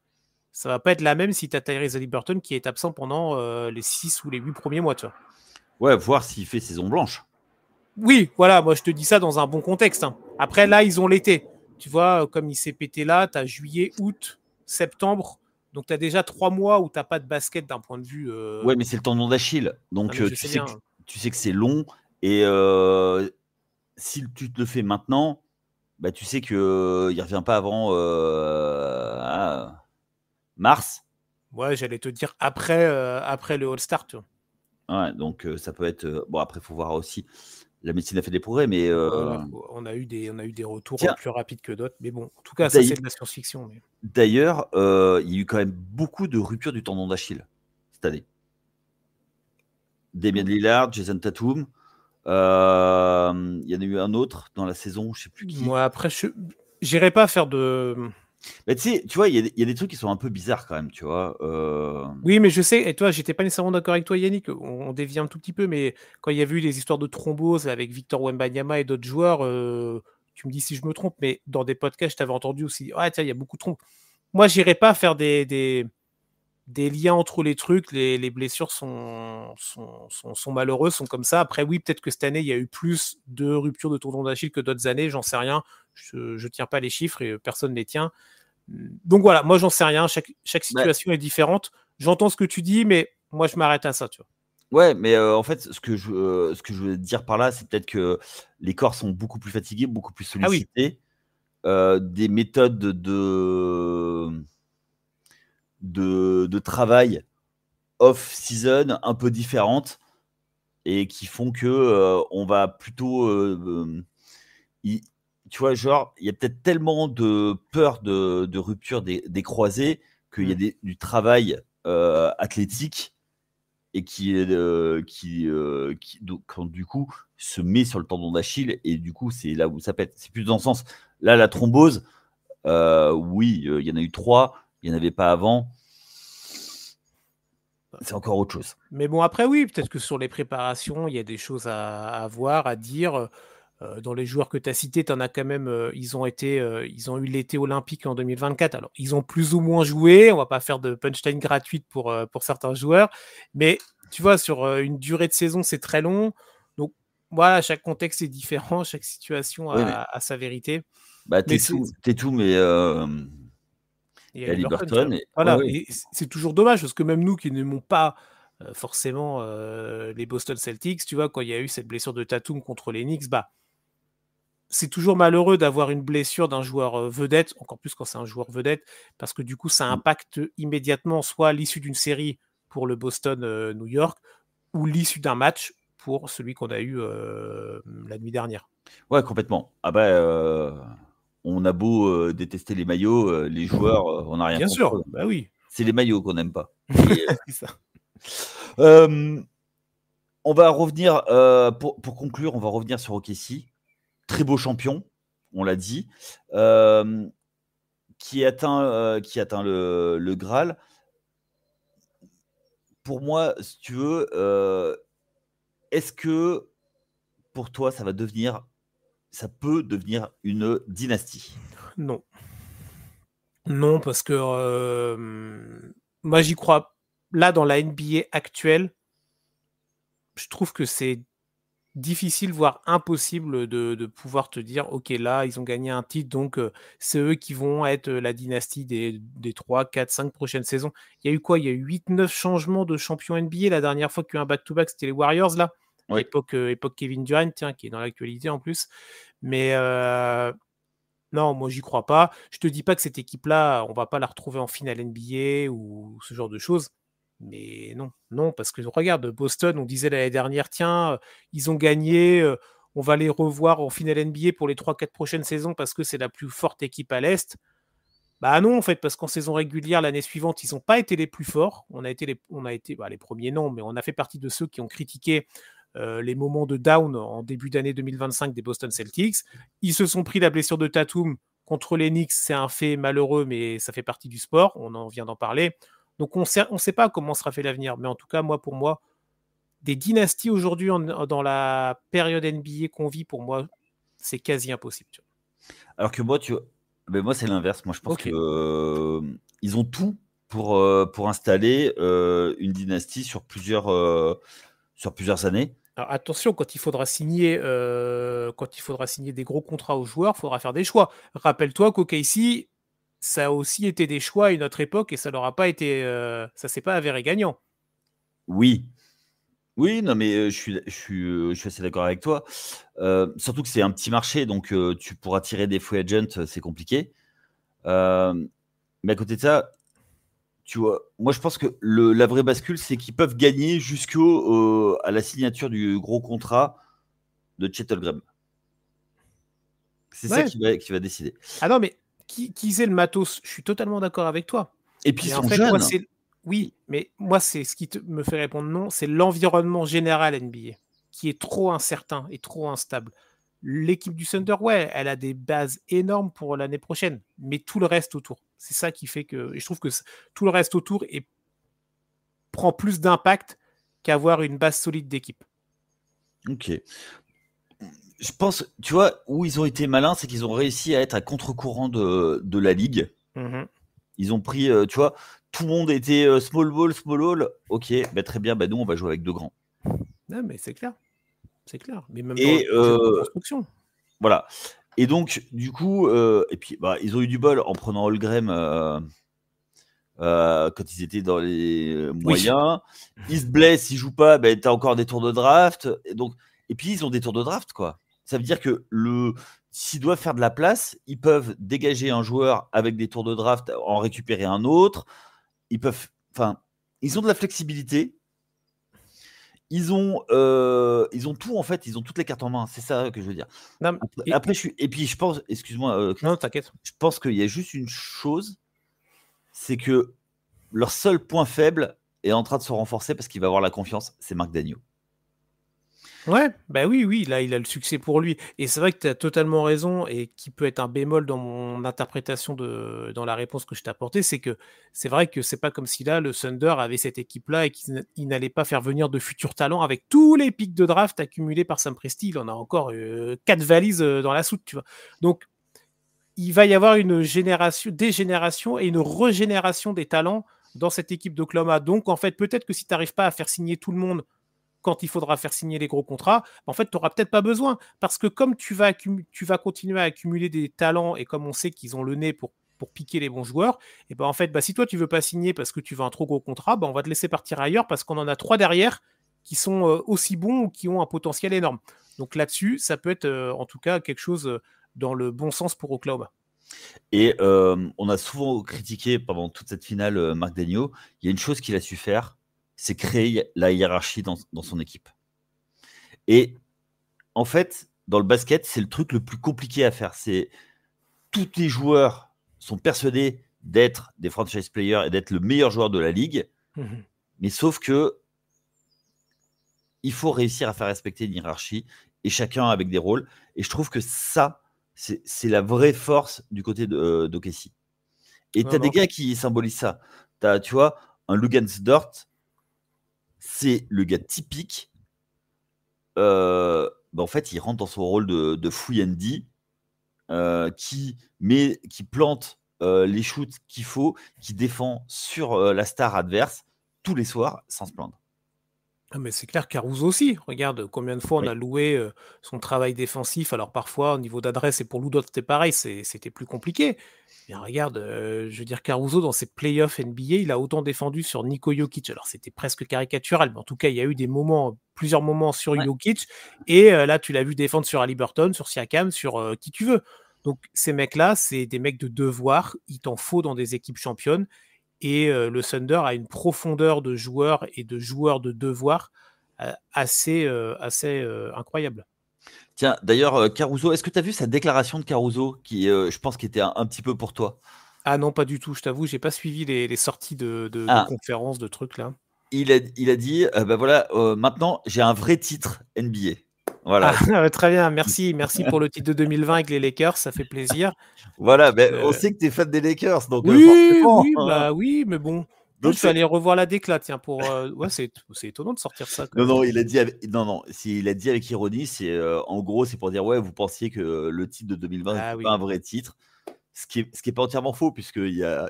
ça va pas être la même si tu as Tyrese Haliburton qui est absent pendant les 6 ou les 8 premiers mois. Tu vois. Ouais, voir s'il fait saison blanche. Oui, voilà, moi je te dis ça dans un bon contexte. Hein. Après, là, ils ont l'été. Tu vois, comme il s'est pété là, tu as juillet, août, septembre. Donc, tu as déjà 3 mois où tu n'as pas de basket d'un point de vue. Ouais, mais c'est le tendon d'Achille. Donc, je sais bien. Tu sais que c'est long. Et si tu te le fais maintenant, bah, tu sais qu'il ne revient pas avant mars. Ouais, j'allais te dire après le All-Star. Tu vois. Ouais, donc ça peut être. Bon, après, il faut voir aussi. La médecine a fait des progrès, mais. Voilà, on a eu des retours plus rapides que d'autres. Mais bon, en tout cas, ça, c'est de la science-fiction. Mais... D'ailleurs, il y a eu quand même beaucoup de ruptures du tendon d'Achille cette année. Damian Lillard, Jason Tatum. Il y en a eu un autre dans la saison, je ne sais plus qui. Moi, après, je n'irai pas faire de. Mais tu vois, il y a des trucs qui sont un peu bizarres quand même, tu vois. Oui, mais je sais, et toi, j'étais pas nécessairement d'accord avec toi, Yannick. On dévie un tout petit peu, mais quand il y a eu les histoires de thrombose avec Victor Wembanyama et d'autres joueurs, tu me dis si je me trompe, mais dans des podcasts, je t'avais entendu aussi. Ah, tiens, il y a beaucoup de trompes. Moi, j'irai pas faire des liens entre les trucs. Les blessures sont malheureuses, sont comme ça. Après, oui, peut-être que cette année, il y a eu plus de ruptures de tendon d'Achille que d'autres années, j'en sais rien. Je tiens pas les chiffres et personne ne les tient. Donc voilà, moi j'en sais rien, chaque situation est différente. J'entends ce que tu dis, mais moi je m'arrête à ça, tu vois. Ouais, mais en fait, ce que je veux dire par là, c'est peut-être que les corps sont beaucoup plus fatigués, beaucoup plus sollicités. Ah oui. Des méthodes de travail off-season un peu différentes et qui font que on va plutôt... tu vois, genre, il y a peut-être tellement de peur de rupture des croisés qu'il y a du travail athlétique et donc, quand, du coup, se met sur le tendon d'Achille et du coup, c'est là où ça pète. C'est plus dans ce sens. Là, la thrombose, oui, il y en a eu 3, il n'y en avait pas avant. C'est encore autre chose. Mais bon, après, oui, peut-être que sur les préparations, il y a des choses à voir, à dire. Dans les joueurs que tu as cités, tu en as quand même, ils ont eu l'été olympique en 2024. Alors, ils ont plus ou moins joué. On va pas faire de punchline gratuite pour certains joueurs. Mais tu vois, sur une durée de saison, c'est très long. Donc, voilà, chaque contexte est différent. Chaque situation Oui, mais a sa vérité. bah, Mais t'es tout, mais il y a Haliburton. Liberton, voilà, et c'est toujours dommage parce que même nous qui n'aimons pas forcément les Boston Celtics, tu vois, quand il y a eu cette blessure de Tatum contre les Knicks, bah, c'est toujours malheureux d'avoir une blessure d'un joueur vedette, encore plus quand c'est un joueur vedette, parce que du coup, ça impacte immédiatement soit l'issue d'une série pour le Boston-New York, ou l'issue d'un match pour celui qu'on a eu la nuit dernière. Ouais, complètement. Ah bah, on a beau détester les maillots, les joueurs, on n'a rien Bien contre sûr, eux. bah oui. C'est les maillots qu'on n'aime pas. C'est ça. On va revenir, pour conclure, on va revenir sur OKC. Très beau champion, on l'a dit, qui atteint le Graal. Pour moi, si tu veux, est-ce que pour toi, ça peut devenir une dynastie? Non. Non, parce que moi, j'y crois. Là, dans la NBA actuelle, je trouve que c'est difficile, voire impossible de pouvoir te dire, OK, là, ils ont gagné un titre, donc c'est eux qui vont être la dynastie des 3, 4, 5 prochaines saisons. Il y a eu quoi? Il y a eu 8-9 changements de champions NBA. La dernière fois qu'il y a eu un back-to-back, c'était les Warriors, là. Oui. Époque Kevin Durant, tiens, qui est dans l'actualité en plus. Mais non, moi, j'y crois pas. Je te dis pas que cette équipe-là, on va pas la retrouver en finale NBA ou ce genre de choses. Mais non, parce que regarde, Boston, on disait l'année dernière, tiens, ils ont gagné, on va les revoir en finale NBA pour les 3-4 prochaines saisons parce que c'est la plus forte équipe à l'Est. Bah non, en fait, parce qu'en saison régulière, l'année suivante, ils n'ont pas été les plus forts. On a été les premiers, non, mais on a fait partie de ceux qui ont critiqué les moments de down en début d'année 2025 des Boston Celtics. Ils se sont pris la blessure de Tatum contre les Knicks, c'est un fait malheureux, mais ça fait partie du sport, on en vient d'en parler. Donc on sait pas comment sera fait l'avenir, mais en tout cas, pour moi, des dynasties aujourd'hui dans la période NBA qu'on vit, pour moi, c'est quasi impossible. Tu vois. Alors que moi, moi c'est l'inverse. Moi, je pense que ils ont tout pour installer une dynastie sur plusieurs années. Alors attention, quand il faudra signer des gros contrats aux joueurs, il faudra faire des choix. Rappelle-toi qu'OKC, ça a aussi été des choix à une autre époque et ça n'aura pas été, ça s'est pas avéré gagnant. Oui, non, mais je suis assez d'accord avec toi. Surtout que c'est un petit marché, donc tu pourras tirer des free agents, c'est compliqué. Mais à côté de ça, tu vois, moi je pense que la vraie bascule, c'est qu'ils peuvent gagner à la signature du gros contrat de Chet Holmgren. C'est ça qui va décider. Ah non, mais qui c'est le matos? Je suis totalement d'accord avec toi. Et puis ils sont moi, jeunes. Oui, mais moi, c'est ce qui me fait répondre non, c'est l'environnement général NBA qui est trop incertain et trop instable. L'équipe du Thunder, ouais, elle a des bases énormes pour l'année prochaine, mais tout le reste autour. C'est ça qui fait que. Et je trouve que tout le reste autour prend plus d'impact qu'avoir une base solide d'équipe. Ok. Je pense, tu vois, où ils ont été malins, c'est qu'ils ont réussi à être à contre-courant de la ligue. Mm-hmm. Ils ont pris, tu vois, tout le monde était small ball. Ok, bah, très bien, bah, nous, on va jouer avec deux grands. Non, mais c'est clair. C'est clair. Mais même dans le projet de construction. Voilà. Et donc, du coup, et puis, ils ont eu du bol en prenant Holmgren quand ils étaient dans les moyens. Oui. Ils se blessent, ils jouent pas, tu as encore des tours de draft. Et puis, ils ont des tours de draft, quoi. Ça veut dire que s'ils doivent faire de la place, ils peuvent dégager un joueur avec des tours de draft, en récupérer un autre. Ils ont de la flexibilité. ils ont tout en fait, ils ont toutes les cartes en main. C'est ça que je veux dire. Non, Après, et puis je pense, excuse-moi, Chris, non, t'inquiète. je pense qu'il y a juste une chose, c'est que leur seul point faible est en train de se renforcer parce qu'il va avoir la confiance, c'est Marc Dagneau. Ouais, bah oui, là, il a le succès pour lui. Et c'est vrai que tu as totalement raison et qui peut être un bémol dans mon interprétation dans la réponse que je t'ai apportée, c'est que c'est vrai que c'est pas comme si là, le Thunder avait cette équipe-là et qu'il n'allait pas faire venir de futurs talents avec tous les pics de draft accumulés par Sam Presti. Il en a encore 4 valises dans la soute, tu vois. Donc, il va y avoir une dégénération et une régénération des talents dans cette équipe d'Oklahoma. Donc, en fait, peut-être que si tu n'arrives pas à faire signer tout le monde quand il faudra faire signer les gros contrats, en fait, tu n'auras peut-être pas besoin. Parce que comme tu vas continuer à accumuler des talents et comme on sait qu'ils ont le nez pour piquer les bons joueurs, et ben en fait, si toi, tu veux pas signer parce que tu veux un trop gros contrat, on va te laisser partir ailleurs parce qu'on en a 3 derrière qui sont aussi bons ou qui ont un potentiel énorme. Donc là-dessus, ça peut être en tout cas quelque chose dans le bon sens pour Oklahoma. Et on a souvent critiqué pendant toute cette finale Marc Dagneau. Il y a une chose qu'il a su faire, c'est créer la hiérarchie dans son équipe. Et en fait, dans le basket, c'est le truc le plus compliqué à faire. C'est tous les joueurs sont persuadés d'être des franchise players et d'être le meilleur joueur de la ligue. Mais sauf que il faut réussir à faire respecter une hiérarchie et chacun avec des rôles. Et je trouve que ça, c'est la vraie force du côté d'OKC. Et tu as des gars qui symbolisent ça. Tu vois, un Luguentz Dort, c'est le gars typique. En fait, il rentre dans son rôle de fouillendi qui plante les shoots qu'il faut, qui défend sur la star adverse tous les soirs sans se plaindre. Ah mais c'est clair, Caruso aussi. Regarde combien de fois on a loué son travail défensif. Alors parfois, au niveau d'adresse, et pour Lou Dort, c'était pareil, c'était plus compliqué. Mais regarde, je veux dire, Caruso, dans ses playoffs NBA, il a autant défendu sur Niko Jokic. Alors c'était presque caricatural, mais en tout cas, il y a eu plusieurs moments sur Jokic. Et là, tu l'as vu défendre sur Haliburton, sur Siakam, sur qui tu veux. Donc ces mecs-là, c'est des mecs de devoir. Il t'en faut dans des équipes championnes. Et le Thunder a une profondeur de joueurs et de joueurs de devoir assez incroyable. Tiens, d'ailleurs, Caruso, est-ce que tu as vu sa déclaration de Caruso qui, je pense, qui était un petit peu pour toi? Ah non, pas du tout, je t'avoue, j'ai pas suivi les sorties de conférences, de trucs là. Il a dit, voilà, maintenant j'ai un vrai titre NBA. Voilà. Ah, très bien, merci pour le titre de 2020 avec les Lakers, ça fait plaisir. Voilà, on sait que tu es fan des Lakers, donc oui, forcément. Oui, mais bon. Donc je vais aller revoir la déclat, tiens, pour. Ouais, c'est étonnant de sortir ça. Non, il a dit il a dit avec ironie, c'est en gros, c'est pour dire ouais, vous pensiez que le titre de 2020 n'était pas un vrai titre, ce qui est pas entièrement faux puisqu'il y a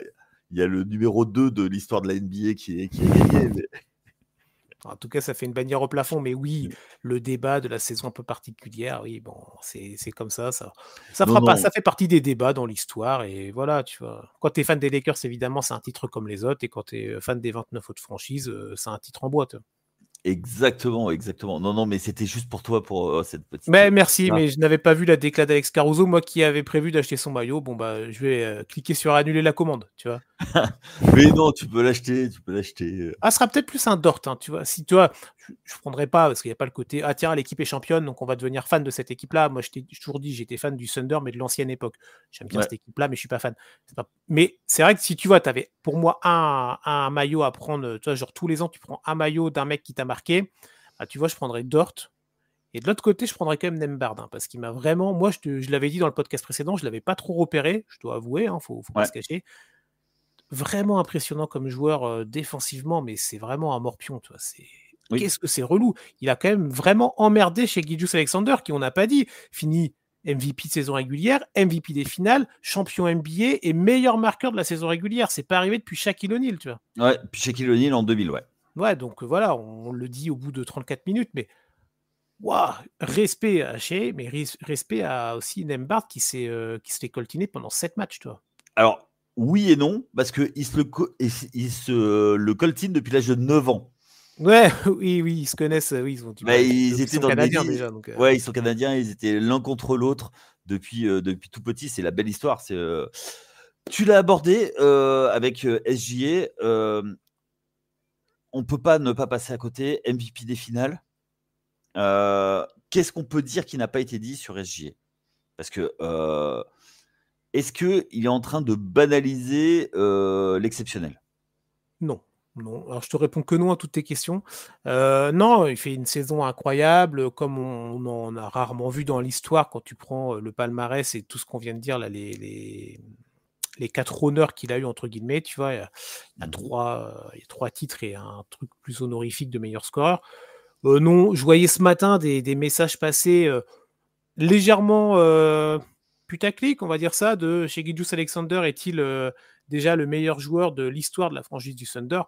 le numéro 2 de l'histoire de la NBA qui est gagné. Mais... En tout cas, ça fait une bannière au plafond, mais oui, le débat de la saison un peu particulière, oui, bon, c'est comme ça ça fait partie des débats dans l'histoire, et voilà, tu vois. Quand tu es fan des Lakers, évidemment, c'est un titre comme les autres, et quand tu es fan des 29 autres franchises, c'est un titre en boîte. Exactement. Non, mais c'était juste pour toi, pour cette petite... Mais merci, mais je n'avais pas vu la déclat d'Alex Caruso, moi qui avais prévu d'acheter son maillot, je vais cliquer sur annuler la commande, tu vois. Mais non, tu peux l'acheter. Ah, ce sera peut-être plus un Dort, hein, tu vois. Si toi, je prendrais pas parce qu'il n'y a pas le côté ah tiens, l'équipe est championne, donc on va devenir fan de cette équipe-là. Moi, j'ai toujours dit, j'étais fan du Thunder, mais de l'ancienne époque. J'aime bien cette équipe-là, mais je suis pas fan. Mais c'est vrai que si tu vois, tu avais pour moi un maillot à prendre, tu vois, genre tous les ans, tu prends un maillot d'un mec qui t'a marqué. Bah, tu vois, je prendrais Dort. Et de l'autre côté, je prendrais quand même Nembhard, hein, parce qu'il m'a vraiment. Moi, je l'avais dit dans le podcast précédent, je l'avais pas trop repéré, je dois avouer, hein, faut pas se cacher. Vraiment impressionnant comme joueur défensivement, mais c'est vraiment un morpion, tu vois. Qu'est-ce que c'est relou. Il a quand même vraiment emmerdé chez Gilgeous Alexander, qui on n'a pas dit, fini MVP de saison régulière, MVP des finales, champion NBA et meilleur marqueur de la saison régulière. C'est pas arrivé depuis Shaquille O'Neal, tu vois. Ouais, puis Shaquille O'Neal en 2000, ouais. Ouais, donc voilà, on le dit au bout de 34 minutes, mais respect à Shea, mais respect à aussi Nembhard qui s'est coltiné pendant 7 matchs, tu vois. Alors, oui et non, parce qu'il se le coltine depuis l'âge de 9 ans. Ouais, oui, ils se connaissent, oui, ils étaient sont canadiens déjà. Donc, ouais, ils sont canadiens, ils étaient l'un contre l'autre depuis tout petit, c'est la belle histoire. Tu l'as abordé avec SGA. on peut pas ne pas passer à côté. MVP des finales. Qu'est-ce qu'on peut dire qui n'a pas été dit sur SGA? Parce que est-ce qu'il est en train de banaliser l'exceptionnel? Non. Non. Alors, je te réponds que non à toutes tes questions. Non, il fait une saison incroyable, comme on en a rarement vu dans l'histoire quand tu prends le palmarès et tout ce qu'on vient de dire, là, les 4 honneurs qu'il a eu, entre guillemets, tu vois, il y a 3 titres et un truc plus honorifique de meilleur scoreur. Non, je voyais ce matin des messages passer légèrement putaclic, on va dire ça, de chez Gilgeous-Alexander est-il déjà le meilleur joueur de l'histoire de la franchise du Thunder?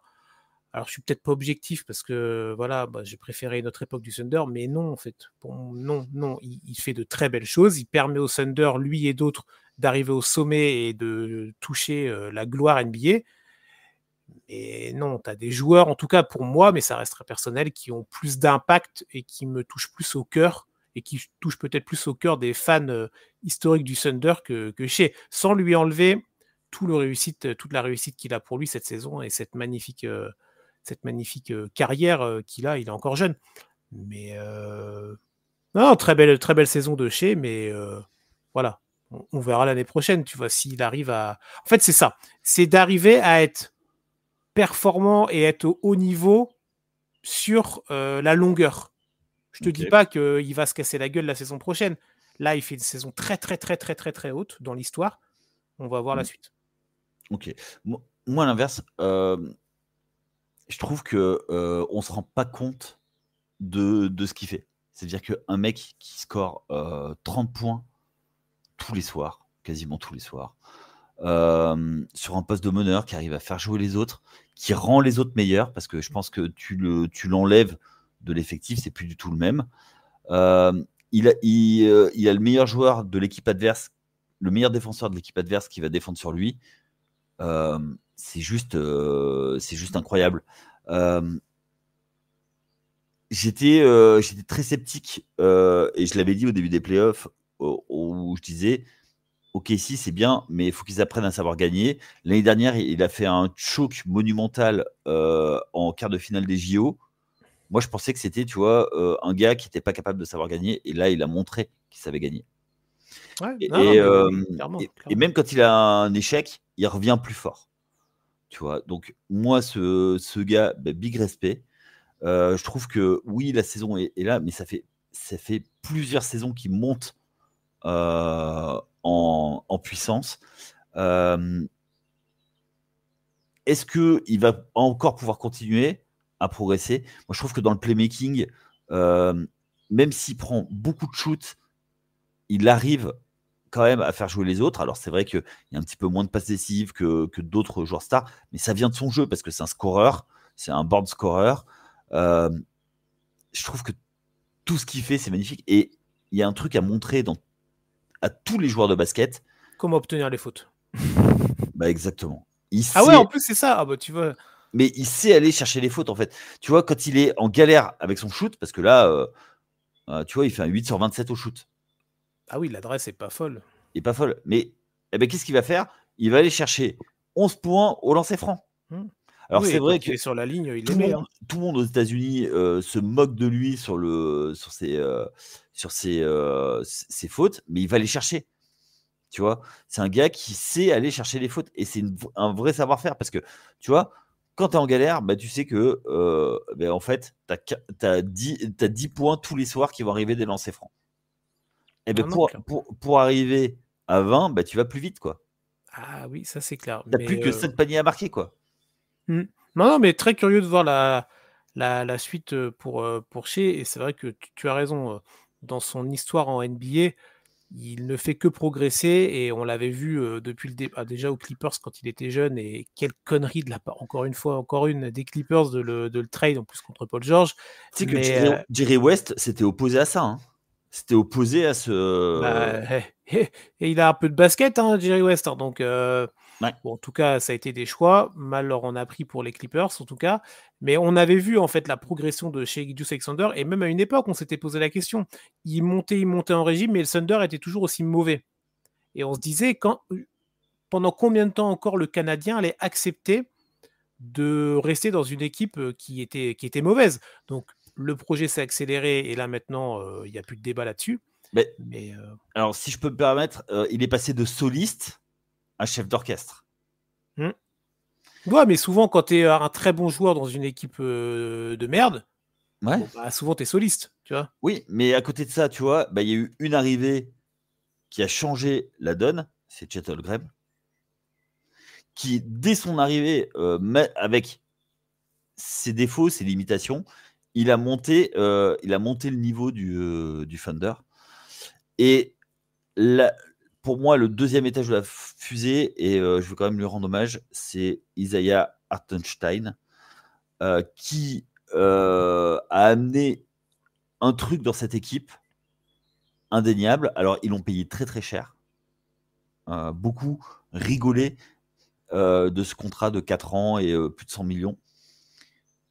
Alors, je suis peut-être pas objectif parce que voilà, j'ai préféré une autre époque du Thunder, mais non, en fait. Non, il fait de très belles choses. Il permet au Thunder, lui et d'autres, d'arriver au sommet et de toucher la gloire NBA. Et non, tu as des joueurs, en tout cas pour moi, mais ça reste très personnel, qui ont plus d'impact et qui me touchent plus au cœur et qui touchent peut-être plus au cœur des fans historiques du Thunder que chez, sans lui enlever toute la réussite qu'il a pour lui cette saison et cette magnifique carrière qu'il a. Il est encore jeune. Mais non, très belle saison de chez, mais voilà. On verra l'année prochaine, tu vois, s'il arrive à... En fait, c'est ça. C'est d'arriver à être performant et être au haut niveau sur la longueur. Je te dis pas qu'il va se casser la gueule la saison prochaine. Là, il fait une saison très, très, très, très, très, très haute dans l'histoire. On va voir la suite. Ok. Moi, à l'inverse, je trouve qu'on ne se rend pas compte de ce qu'il fait. C'est-à-dire qu'un mec qui score 30 points tous les soirs, quasiment tous les soirs, sur un poste de meneur, qui arrive à faire jouer les autres, qui rend les autres meilleurs, parce que je pense que tu l'enlèves de l'effectif, c'est plus du tout le même. Il a le meilleur joueur de l'équipe adverse, le meilleur défenseur de l'équipe adverse qui va défendre sur lui. C'est juste incroyable. J'étais très sceptique et je l'avais dit au début des playoffs où je disais ok, si c'est bien, mais il faut qu'ils apprennent à savoir gagner. L'année dernière, il a fait un choke monumental en quart de finale des JO. Moi, je pensais que c'était, tu vois, un gars qui n'était pas capable de savoir gagner, et là, il a montré qu'il savait gagner. Ouais, clairement. Et même quand il a un échec, il revient plus fort. Tu vois, donc moi, ce gars, big respect. Je trouve que oui, la saison est là, mais ça fait plusieurs saisons qu'il monte en puissance. Est-ce qu'il va encore pouvoir continuer à progresser? Moi, je trouve que dans le playmaking, même s'il prend beaucoup de shoots, il arrive quand même à faire jouer les autres. Alors, c'est vrai qu'il y a un petit peu moins de passes décisives que d'autres joueurs stars, mais ça vient de son jeu parce que c'est un scoreur, c'est un board scorer. Je trouve que tout ce qu'il fait, c'est magnifique. Et il y a un truc à montrer à tous les joueurs de basket. Comment obtenir les fautes? Exactement. Ouais, en plus, c'est ça. Ah bah, tu vois. Mais il sait aller chercher les fautes, en fait. Tu vois, quand il est en galère avec son shoot, parce que là, tu vois, il fait un 8 sur 27 au shoot. Ah oui, l'adresse est pas folle. Il n'est pas folle. Mais qu'est-ce qu'il va faire? Il va aller chercher 11 points au lancer franc. Alors, c'est vrai que sur la ligne, il tout le monde aux États-Unis se moque de lui sur ses fautes, mais il va les chercher. Tu vois, c'est un gars qui sait aller chercher les fautes, et c'est un vrai savoir-faire, parce que tu vois, quand tu es en galère, tu sais que en fait, tu as 10 points tous les soirs qui vont arriver des lancers francs. Et pour arriver à 20, tu vas plus vite, quoi. Ah oui, ça c'est clair. Tu n'as plus que 7 paniers à marquer, quoi. Non, mais très curieux de voir la suite pour Shea, et c'est vrai que tu as raison. Dans son histoire en NBA, il ne fait que progresser, et on l'avait vu depuis déjà aux Clippers quand il était jeune, et quelle connerie de la part, encore une des Clippers de le trade en plus contre Paul George. Tu sais que Jerry West s'était opposé à ça. Hein. C'était opposé à ce... et il a un peu de basket, hein, Jerry West. Hein, donc, bon, en tout cas, ça a été des choix. Mal leur en a pris pour les Clippers, en tout cas. Mais on avait vu, en fait, la progression de chez Gilgeous-Alexander. Et même à une époque, on s'était posé la question. Il montait en régime, mais le Thunder était toujours aussi mauvais. Et on se disait, pendant combien de temps encore le Canadien allait accepter de rester dans une équipe qui était mauvaise. Donc, le projet s'est accéléré et là, maintenant, il n'y a plus de débat là-dessus. Mais alors, si je peux me permettre, il est passé de soliste à chef d'orchestre. Ouais, mais souvent, quand tu es un très bon joueur dans une équipe de merde, souvent, tu es soliste, tu vois. Oui, mais à côté de ça, tu vois, il y a eu une arrivée qui a changé la donne, c'est Chet Holmgren, qui, dès son arrivée, avec ses défauts, ses limitations, il a monté le niveau du Thunder. Et pour moi, le deuxième étage de la fusée, et je veux quand même lui rendre hommage, c'est Isaiah Hartenstein, qui a amené un truc dans cette équipe indéniable. Alors, ils l'ont payé très très cher. Beaucoup rigolaient de ce contrat de 4 ans et plus de 100 millions.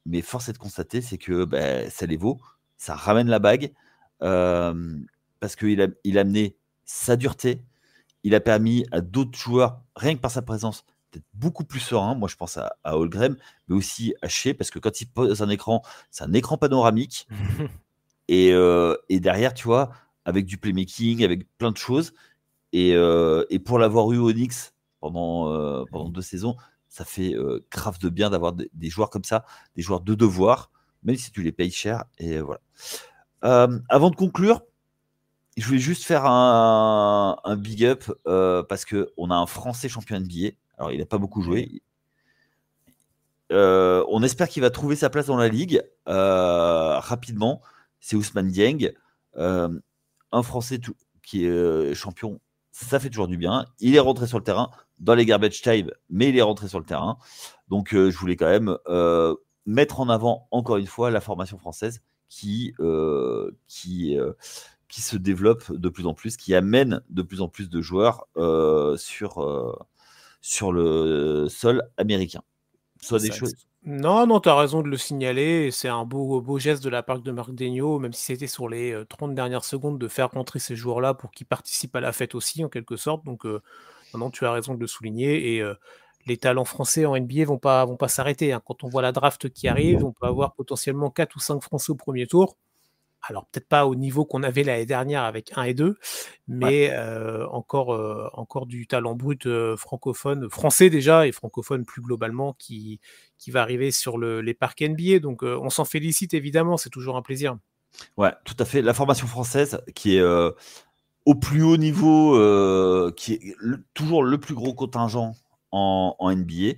Mais force est de constater, c'est que ça les vaut. Ça ramène la bague parce qu'il a amené sa dureté. Il a permis à d'autres joueurs, rien que par sa présence, d'être beaucoup plus serein. Moi, je pense à Holmgren, mais aussi à Shea, parce que quand il pose un écran, c'est un écran panoramique. et derrière, tu vois, avec du playmaking, avec plein de choses. Et pour l'avoir eu au Knicks pendant 2 saisons, ça fait grave de bien d'avoir des joueurs comme ça, des joueurs de devoir, même si tu les payes cher. Et voilà. Avant de conclure, je voulais juste faire un big up parce qu'on a un Français champion NBA. Alors, il n'a pas beaucoup joué. On espère qu'il va trouver sa place dans la ligue rapidement. C'est Ousmane Dieng, un Français qui est champion. Ça fait toujours du bien. Il est rentré sur le terrain dans les garbage time, mais il est rentré sur le terrain. Donc, je voulais quand même mettre en avant encore une fois la formation française qui se développe de plus en plus, qui amène de plus en plus de joueurs sur le sol américain. Soit des choses. Non, tu as raison de le signaler. C'est un beau geste de la part de Marc Daigneault, même si c'était sur les 30 dernières secondes, de faire rentrer ces joueurs-là pour qu'ils participent à la fête aussi, en quelque sorte. Donc, non, tu as raison de le souligner. Et les talents français en NBA vont pas s'arrêter. Hein. Quand on voit la draft qui arrive, on peut avoir potentiellement 4 ou 5 Français au premier tour. Alors, peut-être pas au niveau qu'on avait l'année dernière avec 1 et 2, mais encore du talent brut francophone, français déjà, et francophone plus globalement, qui va arriver sur les parcs NBA. Donc, on s'en félicite évidemment, c'est toujours un plaisir. Ouais, tout à fait. La formation française qui est au plus haut niveau, qui est toujours le plus gros contingent en NBA.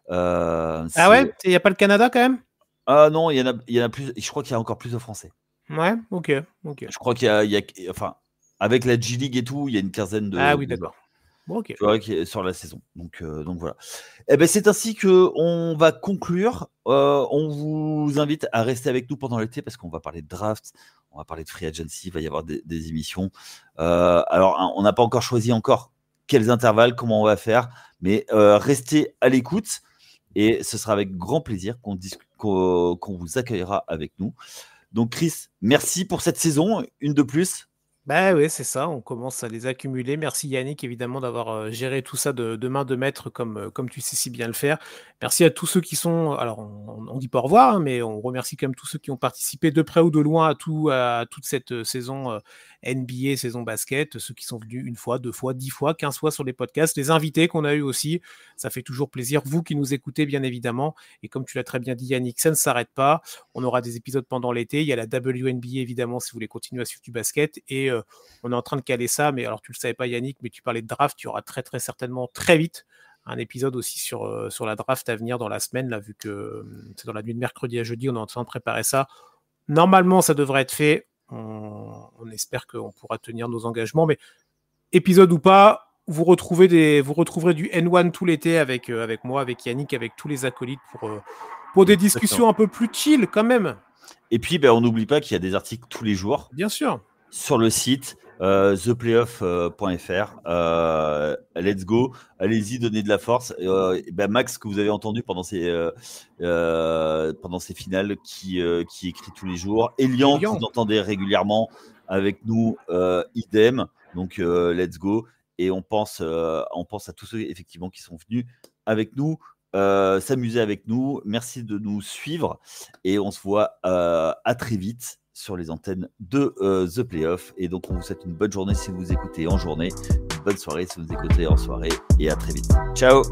Ah ouais, il n'y a pas le Canada quand même? Ah non, il y en a plus. Je crois qu'il y a encore plus de Français. Ouais, ok. Je crois qu'il y a enfin, avec la G-League et tout, il y a une quinzaine de. Ah oui, d'accord. Bon, ok. Tu vois, sur la saison. Donc voilà. Eh ben, c'est ainsi qu'on va conclure. On vous invite à rester avec nous pendant l'été parce qu'on va parler de draft, on va parler de free agency, il va y avoir des émissions. Alors, on n'a pas encore choisi quels intervalles, comment on va faire, mais restez à l'écoute et ce sera avec grand plaisir qu'on vous accueillera avec nous. Donc Chris, merci pour cette saison, une de plus. Bah oui, c'est ça, on commence à les accumuler. Merci Yannick, évidemment, d'avoir géré tout ça de main de maître comme tu sais si bien le faire. Merci à tous ceux qui sont... Alors, on dit pas au revoir, hein, mais on remercie quand même tous ceux qui ont participé de près ou de loin à toute cette saison NBA, saison basket, ceux qui sont venus 1 fois, 2 fois, 10 fois, 15 fois sur les podcasts, les invités qu'on a eu aussi. Ça fait toujours plaisir. Vous qui nous écoutez, bien évidemment. Et comme tu l'as très bien dit, Yannick, ça ne s'arrête pas. On aura des épisodes pendant l'été. Il y a la WNBA, évidemment, si vous voulez continuer à suivre du basket. Et on est en train de caler ça, mais alors tu le savais pas Yannick, mais tu parlais de draft, il y aura très très certainement très vite un épisode aussi sur la draft à venir dans la semaine, là, vu que c'est dans la nuit de mercredi à jeudi, on est en train de préparer ça. Normalement, ça devrait être fait. On espère qu'on pourra tenir nos engagements, mais épisode ou pas, vous retrouverez du N1 tout l'été avec moi, avec Yannick, avec tous les acolytes pour des discussions un peu plus chill quand même. Et puis, on n'oublie pas qu'il y a des articles tous les jours. Bien sûr. Sur le site theplayoff.fr. Let's go, allez-y, donnez de la force. Max, que vous avez entendu pendant ces finales, qui écrit tous les jours. Elian, que vous entendez régulièrement avec nous, idem. Donc, let's go. Et on pense à tous ceux effectivement qui sont venus avec nous s'amuser avec nous. Merci de nous suivre et on se voit à très vite sur les antennes de The Playoff. Et donc, on vous souhaite une bonne journée si vous écoutez en journée, une bonne soirée si vous écoutez en soirée et à très vite. Ciao!